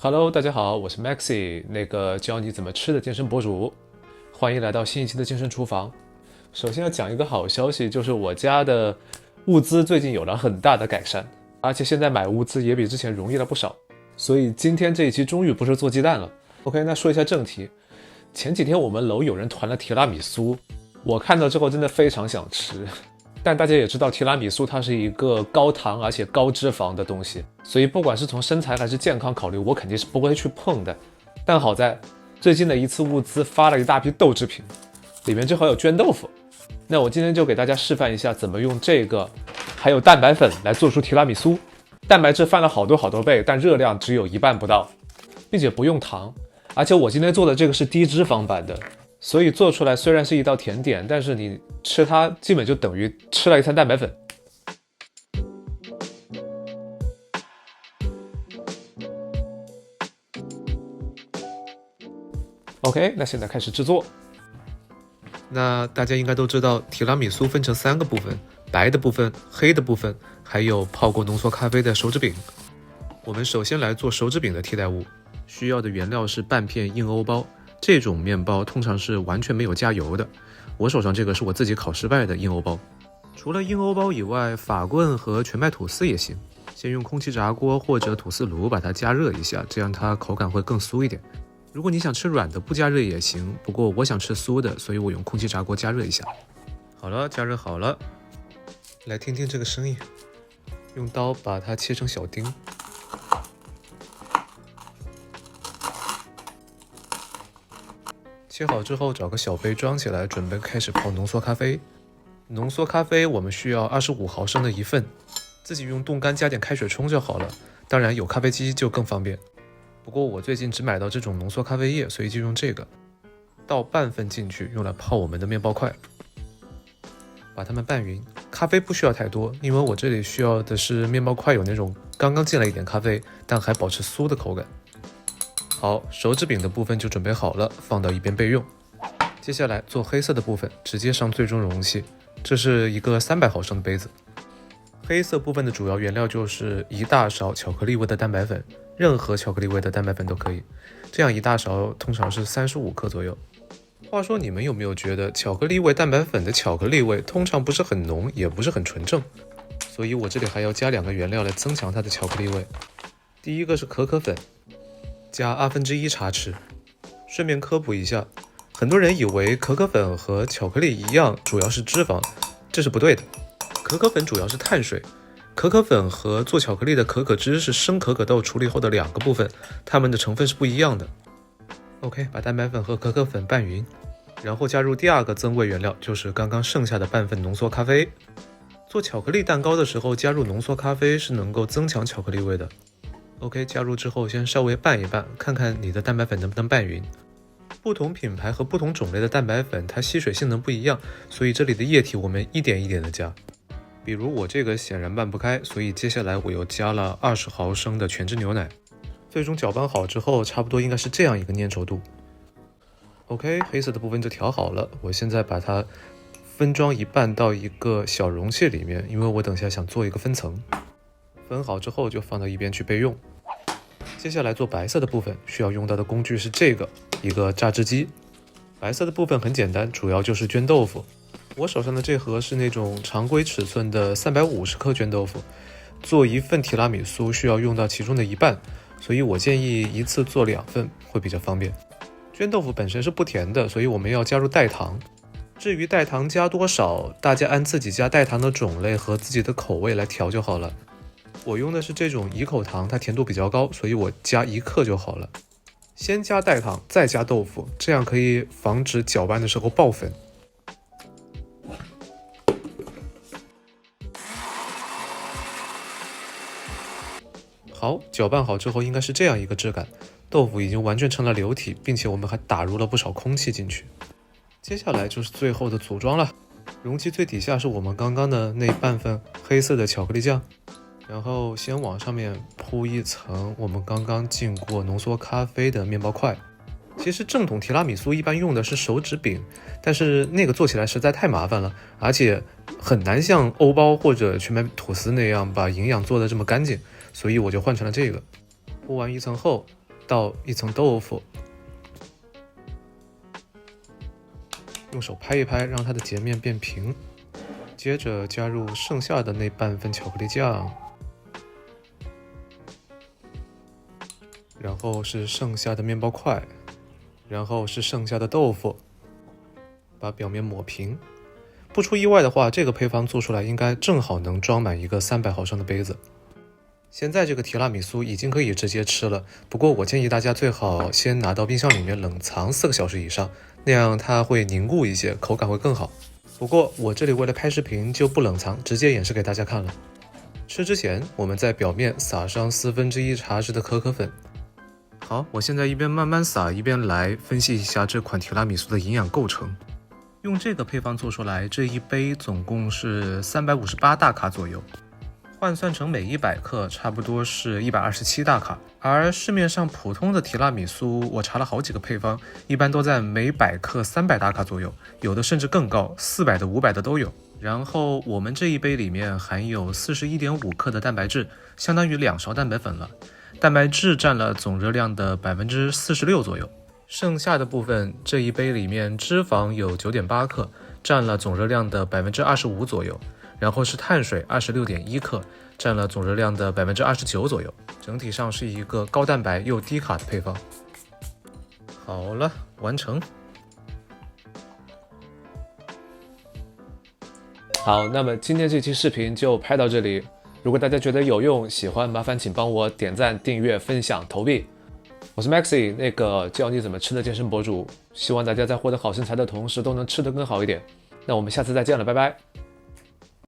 Hello，大家好，我是 Maxi，那个教你怎么吃的健身博主，欢迎来到新一期的健身厨房。首先要讲一个好消息，就是我家的物资最近有了很大的改善，而且现在买物资也比之前容易了不少。所以今天这一期终于不是做鸡蛋了。OK，那说一下正题。前几天我们楼有人团了提拉米苏，我看到之后真的非常想吃。但大家也知道，提拉米苏它是一个高糖而且高脂肪的东西，所以不管是从身材还是健康考虑，我肯定是不会去碰的。但好在最近的一次物资发了一大批豆制品，里面正好有绢豆腐。那我今天就给大家示范一下怎么用这个还有蛋白粉来做出提拉米苏。蛋白质翻了好多倍，但热量只有一半不到，并且不用糖。而且我今天做的这个是低脂肪版的，所以做出来虽然是一道甜点，但是你吃它基本就等于吃了一餐蛋白粉。OK， 那现在开始制作。那大家应该都知道，提拉米苏分成3个部分：白的部分、黑的部分，还有泡过浓缩咖啡的手指饼。我们首先来做手指饼的替代物，需要的原料是半片硬欧包。这种面包通常是完全没有加油的，我手上这个是我自己烤失败的硬欧包。除了硬欧包以外，法棍和全麦吐司也行。先用空气炸锅或者吐司炉把它加热一下，这样它口感会更酥一点。如果你想吃软的不加热也行，不过我想吃酥的，所以我用空气炸锅加热一下。好了，加热好了，来听听这个声音。用刀把它切成小丁。切好之后，找个小杯装起来，准备开始泡浓缩咖啡。浓缩咖啡我们需要25毫升的一份，自己用冻干加点开水冲就好了。当然有咖啡机就更方便。不过我最近只买到这种浓缩咖啡液，所以就用这个。倒半份进去，用来泡我们的面包块，把它们拌匀。咖啡不需要太多，因为我这里需要的是面包块有那种刚刚进来一点咖啡，但还保持酥的口感。好，手指饼的部分就准备好了，放到一边备用。接下来做黑色的部分，直接上最终容器，这是一个300毫升的杯子。黑色部分的主要原料就是1大勺巧克力味的蛋白粉，任何巧克力味的蛋白粉都可以，这样1大勺通常是35克左右。话说你们有没有觉得巧克力味蛋白粉的巧克力味通常不是很浓，也不是很纯正，所以我这里还要加2个原料来增强它的巧克力味。第一个是可可粉，加1/2茶匙。顺便科普一下，很多人以为可可粉和巧克力一样主要是脂肪，这是不对的。可可粉主要是碳水，可可粉和做巧克力的可可脂是生可可豆处理后的2个部分，它们的成分是不一样的。OK， 把蛋白粉和可可粉拌匀，然后加入第2个增味原料，就是刚刚剩下的半份浓缩咖啡。做巧克力蛋糕的时候加入浓缩咖啡是能够增强巧克力味的。OK， 加入之后先稍微拌一拌，看看你的蛋白粉能不能拌匀。不同品牌和不同种类的蛋白粉它吸水性能不一样，所以这里的液体我们一点一点的加。比如我这个显然拌不开，所以接下来我又加了20毫升的全脂牛奶。最终搅拌好之后，差不多应该是这样一个粘稠度。OK， 黑色的部分就调好了，我现在把它分装一半到一个小容器里面，因为我等下想做一个分层。分好之后就放到一边去备用。接下来做白色的部分，需要用到的工具是这个，一个榨汁机。白色的部分很简单，主要就是绢豆腐。我手上的这盒是那种常规尺寸的350克绢豆腐，做1份提拉米苏需要用到其中的一半，所以我建议一次做2份会比较方便。绢豆腐本身是不甜的，所以我们要加入代糖。至于代糖加多少，大家按自己加代糖的种类和自己的口味来调就好了。我用的是这种怡口糖，它甜度比较高，所以我加1克就好了。先加代糖，再加豆腐，这样可以防止搅拌的时候爆粉。好，搅拌好之后应该是这样一个质感，豆腐已经完全成了流体，并且我们还打入了不少空气进去。接下来就是最后的组装了。容器最底下是我们刚刚的那半份黑色的巧克力酱，然后先往上面铺一层我们刚刚浸过浓缩咖啡的面包块。其实正统提拉米苏一般用的是手指饼，但是那个做起来实在太麻烦了，而且很难像欧包或者全麦吐司那样把营养做得这么干净，所以我就换成了这个。铺完一层后，倒一层豆腐，用手拍一拍，让它的截面变平。接着加入剩下的那半份巧克力酱，然后是剩下的面包块，然后是剩下的豆腐，把表面抹平。不出意外的话，这个配方做出来应该正好能装满一个300毫升的杯子。现在这个提拉米苏已经可以直接吃了，不过我建议大家最好先拿到冰箱里面冷藏4个小时以上，那样它会凝固一些，口感会更好。不过我这里为了拍视频就不冷藏，直接演示给大家看了。吃之前，我们在表面撒上1/4茶匙的可可粉。好，我现在一边慢慢撒，一边来分析一下这款提拉米苏的营养构成。用这个配方做出来，这一杯总共是358大卡左右，换算成每100克差不多是127大卡。而市面上普通的提拉米苏，我查了好几个配方，一般都在每100克300大卡左右，有的甚至更高，400的、500的都有。然后我们这一杯里面含有41.5克的蛋白质，相当于2勺蛋白粉了。蛋白质占了总热量的46%左右。剩下的部分，这一杯里面脂肪有9.8克，占了总热量的25%左右，然后是碳水26.1克，占了总热量的29%左右。整体上是一个高蛋白又低卡的配方。好了，完成。好，那么今天这期视频就拍到这里。如果大家觉得有用、喜欢，麻烦请帮我点赞、订阅、分享、投币。我是 Maxi， 那个教你怎么吃的健身博主，希望大家在获得好身材的同时都能吃得更好一点。那我们下次再见了，拜拜。